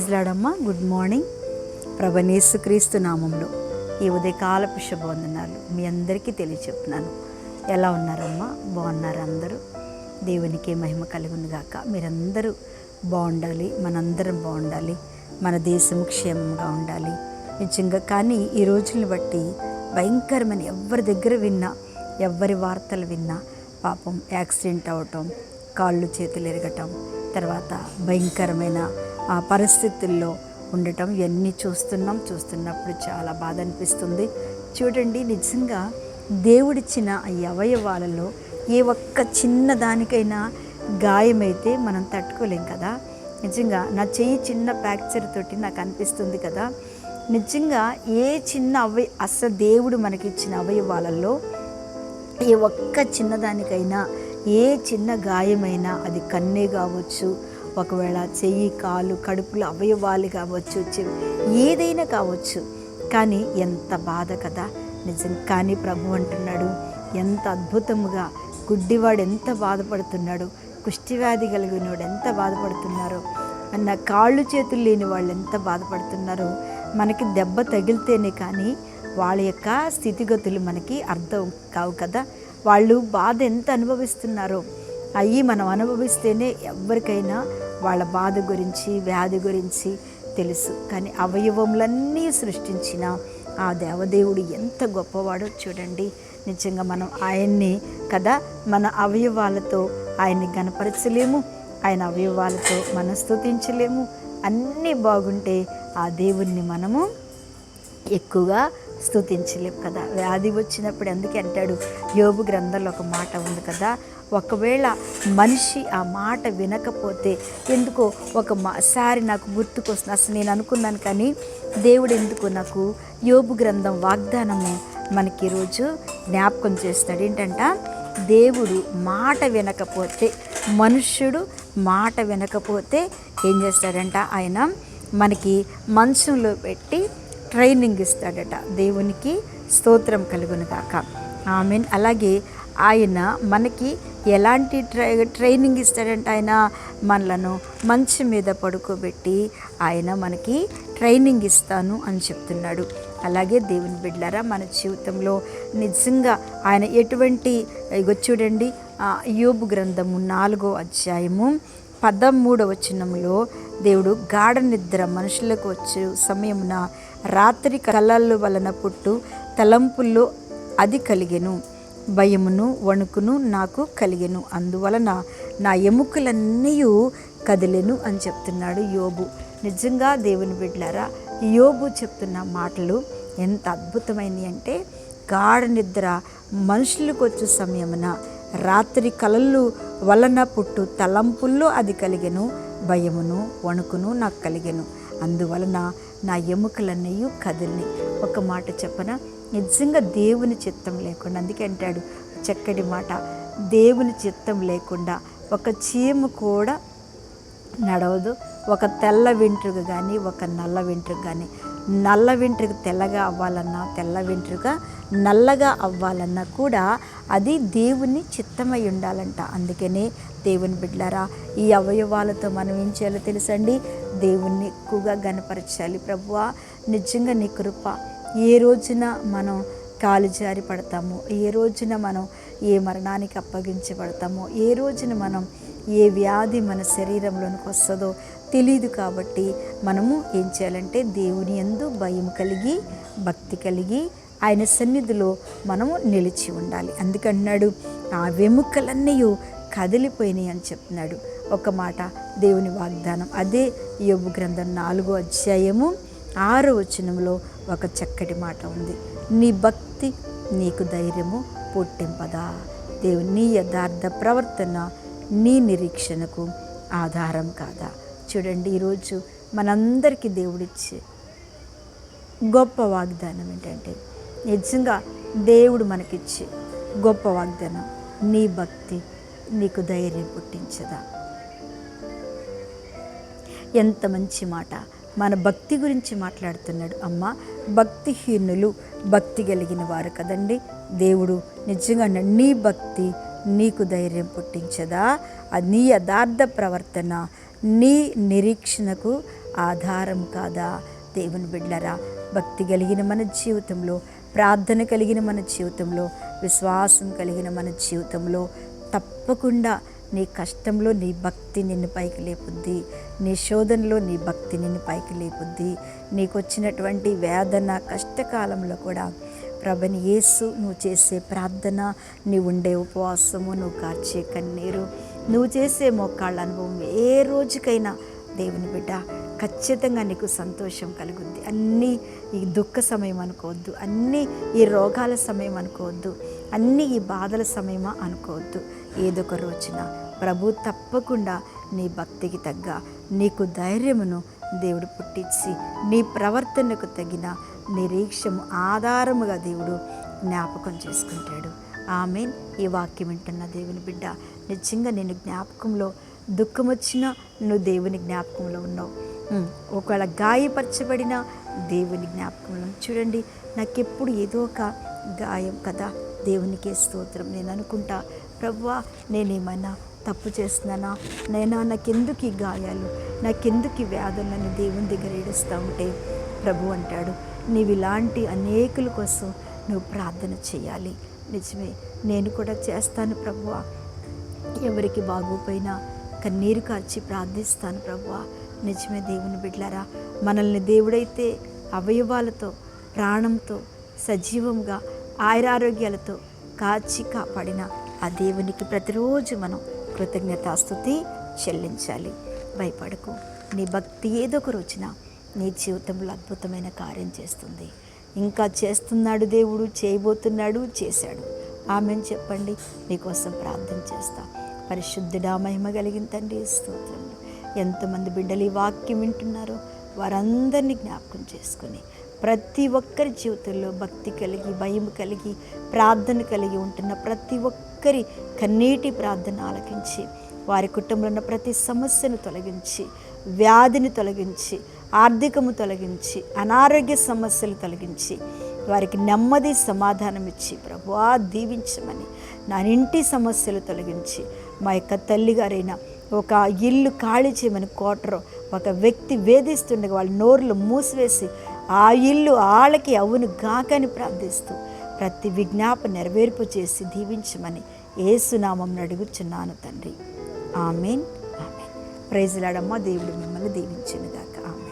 Praise లాడమ్మా. Good morning. ప్రభువైన యేసుక్రీస్తు నామంలో ఈ ఉదయకాలపు శుభవందనాలు మీ అందరికీ తెలియచెప్తున్నాను. ఎలా ఉన్నారమ్మా? బాగున్నారు అందరూ? దేవునికి మహిమ కలుగును గాక. మీరందరూ బాగుండాలి, మనందరం బాగుండాలి, మన దేశం క్షేమంగా ఉండాలి నిజంగా. కానీ ఈ రోజుల్ని బట్టి భయంకరమైన ఎవరి దగ్గర విన్నా, ఎవరి వార్తలు విన్నా పాపం యాక్సిడెంట్ అవ్వటం, కాళ్ళు చేతులు ఎరగటం, తర్వాత భయంకరమైన పరిస్థితుల్లో ఉండటం ఇవన్నీ చూస్తున్నప్పుడు చాలా బాధ అనిపిస్తుంది. చూడండి, నిజంగా దేవుడిచ్చిన ఈ అవయవాలలో ఏ ఒక్క చిన్న దానికైనా గాయమైతే మనం తట్టుకోలేం కదా. నిజంగా నా చెయ్యి చిన్న ఫ్రాక్చర్ తోటి నాకు అనిపిస్తుంది కదా. నిజంగా ఏ చిన్న అసలు దేవుడు మనకిచ్చిన అవయవాలలో ఏ ఒక్క చిన్నదానికైనా, ఏ చిన్న గాయమైనా, అది కన్నే కావచ్చు, ఒకవేళ చెయ్యి, కాలు, కడుపులో అవయవాలు కావచ్చు, ఏదైనా కావచ్చు. కానీ ఎంత బాధ కదా నిజం. కానీ ప్రభు అంటున్నాడు, ఎంత అద్భుతముగా గుడ్డివాడు ఎంత బాధపడుతున్నాడు, కుష్టివ్యాధి కలిగినవాడు ఎంత బాధపడుతున్నారో, అన్న కాళ్ళు చేతులు లేని వాళ్ళు ఎంత బాధపడుతున్నారో. మనకి దెబ్బ తగిలితేనే కానీ వాళ్ళ యొక్క స్థితిగతులు మనకి అర్థం కావు కదా. వాళ్ళు బాధ ఎంత అనుభవిస్తున్నారో అవి మనం అనుభవిస్తేనే ఎవరికైనా వాళ్ళ బాధ గురించి, వ్యాధి గురించి తెలుసు. కానీ అవయవములన్నీ సృష్టించిన ఆ దేవదేవుడు ఎంత గొప్పవాడో చూడండి. నిజంగా మనం ఆయన్ని కదా మన అవయవాలతో ఆయన్ని గణపరచలేము, ఆయన అవయవాలతో మనం స్తుతించలేము. అన్నీ బాగుంటే ఆ దేవుణ్ణి మనము ఎక్కువగా స్తుతించలేము కదా. వ్యాధి వచ్చినప్పుడు అందుకే అంటాడు, యోబు గ్రంథంలో ఒక మాట ఉంది కదా, ఒకవేళ మనిషి ఆ మాట వినకపోతే ఎందుకో ఒకసారి నాకు గుర్తుకొస్తుంది. అసలు నేను అనుకున్నాను, కానీ దేవుడు ఎందుకో నాకు యోబు గ్రంథం వాగ్దానము మనకి ఈరోజు జ్ఞాపకం చేస్తాడు. ఏంటంట, దేవుడు మాట వినకపోతే, మనుష్యుడు మాట వినకపోతే ఏం చేస్తాడంట, ఆయన మనకి మంచంలో పెట్టి ట్రైనింగ్ ఇస్తాడట. దేవునికి స్తోత్రం కలుగును గాక. ఆమేన్. అలాగే ఆయన మనకి ఎలాంటి ట్రైనింగ్ ఇస్తాడంటే, ఆయన మనలను మంచం మీద పడుకోబెట్టి ఆయన మనకి ట్రైనింగ్ ఇస్తాను అని చెప్తున్నాడు. అలాగే దేవుని బిడ్డలారా, మన జీవితంలో నిజంగా ఆయన ఎటువంటి, చూడండి, యోబు గ్రంథము 4వ అధ్యాయము 13వ వచనంలో దేవుడు గాఢ నిద్ర మనుషులకు వచ్చే సమయమున రాత్రి కలల వలన పుట్టు తలంపుల్లో అది కలిగెను, భయమును వణుకును నాకు కలిగెను, అందువలన నా ఎముకలన్నీ కదిలెను అని చెప్తున్నాడు యోబు. నిజంగా దేవుని బిడ్డలారా, యోబు చెప్తున్న మాటలు ఎంత అద్భుతమైనవి అంటే, గాఢ నిద్ర మనుషులకు వచ్చే సమయమున రాత్రి కలలు వలన పుట్టు తలంపుల్లో అది కలిగెను, భయమును వణుకును నాకు కలిగెను, అందువలన నా ఎముకలన్నీ కదిలిని. ఒక మాట చెప్పనా, నిజంగా దేవుని చిత్తం లేకుండా, అందుకే అంటాడు చక్కటి మాట, దేవుని చిత్తం లేకుండా ఒక చీమ కూడా నడవదు. ఒక తెల్ల వెంట్రుక కానీ, ఒక నల్ల వెంట్రుక కానీ, నల్ల వెంట్రుక తెల్లగా అవ్వాలన్నా, తెల్ల వెంట్రుక నల్లగా అవ్వాలన్నా కూడా అది దేవుని చిత్తమై ఉండాలంట. అందుకనే దేవుని బిడ్డలారా, ఈ అవయవాలతో మనం ఏం చేయాలో తెలుసండి, దేవుణ్ణి ఎక్కువగా గణపరచాలి. ప్రభువా, నిజంగా నీ కృప. ఏ రోజున మనం కాలు జారి పడతామో, ఏ రోజున మనం ఏ మరణానికి అప్పగించబడతామో, ఏ రోజున మనం ఏ వ్యాధి మన శరీరంలోనికి వస్తుందో తెలియదు. కాబట్టి మనము ఏం చేయాలంటే దేవుని యందు భయం కలిగి, భక్తి కలిగి ఆయన సన్నిధిలో మనము నిలిచి ఉండాలి. అందుకంటున్నాడు, ఆ వెముకలన్నీ కదిలిపోయినాయి అని చెప్తున్నాడు. ఒక మాట దేవుని వాగ్దానం, అదే యోబు గ్రంథం 4వ అధ్యాయము 6వ వచనంలో ఒక చక్కటి మాట ఉంది, నీ భక్తి నీకు ధైర్యము పుట్టింపదా, దేవుని నీ యథార్థ ప్రవర్తన నీ నిరీక్షణకు ఆధారం కాదా. చూడండి, ఈరోజు మనందరికీ దేవుడిచ్చే గొప్ప వాగ్దానం ఏంటంటే, నిజంగా దేవుడు మనకిచ్చే గొప్ప వాగ్దానం, నీ భక్తి నీకు ధైర్యం పుట్టించదా. ఎంత మంచి మాట. మన భక్తి గురించి మాట్లాడుతున్నాడు. అమ్మ, భక్తిహీనులు భక్తి కలిగిన వారు కదండి. దేవుడు నిజంగా నీ భక్తి నీకు ధైర్యం పుట్టించదా? నీ యథార్థ ప్రవర్తన నీ నిరీక్షణకు ఆధారం కాదా? దేవుని బిడ్డలారా, భక్తి కలిగిన మన జీవితంలో, ప్రార్థన కలిగిన మన జీవితంలో, విశ్వాసం కలిగిన మన జీవితంలో తప్పకుండా నీ కష్టంలో నీ భక్తి నిన్ను పైకి లేపుద్ది. నీ శోధనలో నీ భక్తి నిన్ను పైకి లేపుద్ది. నీకు వచ్చినటువంటి వేదన కష్టకాలంలో కూడా ప్రభుని యేసు నువ్వు చేసే ప్రార్థన, నీవు ఉండే ఉపవాసము, నువ్వు కార్చే కన్నీరు, నువ్వు చేసే మోకాళ్ళ అనుభవం ఏ రోజుకైనా దేవుని బిడ్డ ఖచ్చితంగా నీకు సంతోషం కలుగుద్ది. అన్నీ ఈ దుఃఖ సమయం అనుకోవద్దు, అన్నీ ఈ రోగాల సమయం అనుకోవద్దు, అన్నీ ఈ బాధల సమయమా అనుకోవద్దు. ఏదో ఒక రోజున ప్రభు తప్పకుండా నీ భక్తికి తగ్గ నీకు ధైర్యమును దేవుడు పుట్టించి నీ ప్రవర్తనకు తగిన నిరీక్షము ఆధారముగా దేవుడు జ్ఞాపకం చేసుకుంటాడు. ఆమేన్. ఈ వాక్యం వింటున్న దేవుని బిడ్డ, నిజంగా నేను జ్ఞాపకంలో దుఃఖం వచ్చినా నువ్వు దేవుని జ్ఞాపకంలో ఉన్నావు. ఒకవేళ గాయపరచబడిన దేవుని జ్ఞాపకంలో చూడండి. నాకెప్పుడు ఏదో ఒక గాయం కదా, దేవునికే స్తోత్రం. నేను అనుకుంటా, ప్రభువా నేనేమైనా తప్పు చేస్తున్నానా, నాకెందుకు ఈ గాయాలు, నాకెందుకు ఈ వ్యాధులను దేవుని దగ్గర ఏడుస్తూ ఉంటే ప్రభు అంటాడు, నీవు ఇలాంటి అనేకుల కోసం నువ్వు ప్రార్థన చేయాలి. నిజమే, నేను కూడా చేస్తాను ప్రభువా. ఎవరికి బాగోపోయినా కన్నీరు కార్చి ప్రార్థిస్తాను ప్రభువా. నిజమే దేవుని బిడ్డలారా, మనల్ని దేవుడైతే అవయవాలతో, ప్రాణంతో, సజీవంగా, ఆయురారోగ్యాలతో కాచి కాపాడిన ఆ దేవునికి ప్రతిరోజు మనం కృతజ్ఞతాస్తుతి చెల్లించాలి. భయపడకు. నీ భక్తి ఏదో ఒక రోజున నీ జీవితంలో అద్భుతమైన కార్యం చేస్తుంది. ఇంకా చేస్తున్నాడు దేవుడు, చేయబోతున్నాడు, చేశాడు. ఆమెను చెప్పండి. మీకోసం ప్రార్థన చేస్తా. పరిశుద్ధుడా, మహిమ కలిగిన తండ్రి స్తోత్రములు. ఎంతమంది బిడ్డలు ఈ వాక్యం వింటున్నారో వారందరినీ జ్ఞాపకం చేసుకుని ప్రతి ఒక్కరి జీవితంలో భక్తి కలిగి, భయం కలిగి, ప్రార్థన కలిగి ఉంటున్న ప్రతి ఒక్కరి కన్నీటి ప్రార్థన ఆలకించి వారి కుటుంబంలో ఉన్న ప్రతి సమస్యను తొలగించి, వ్యాధిని తొలగించి, ఆర్థికము తొలగించి, అనారోగ్య సమస్యలు తొలగించి వారికి నెమ్మది సమాధానం ఇచ్చి ప్రభువా దీవించమని, నా ఇంటి సమస్యలు తొలగించి, మా యొక్క తల్లిగారైన ఒక ఇల్లు ఖాళీ చేయమని కోటరు ఒక వ్యక్తి వేధిస్తుండగా వాళ్ళ నోర్లు మూసివేసి ఆ ఇల్లు ఆళ్ళకి అవును గాకని ప్రార్థిస్తూ ప్రతి విజ్ఞాపన నెరవేర్పు చేసి దీవించమని యేసునామం అడుగుచున్నాను తండ్రి. ఆమేన్. ఆమేన్. Praise Lord. దేవుడు మిమ్మల్ని దీవించును గాక. ఆమేన్.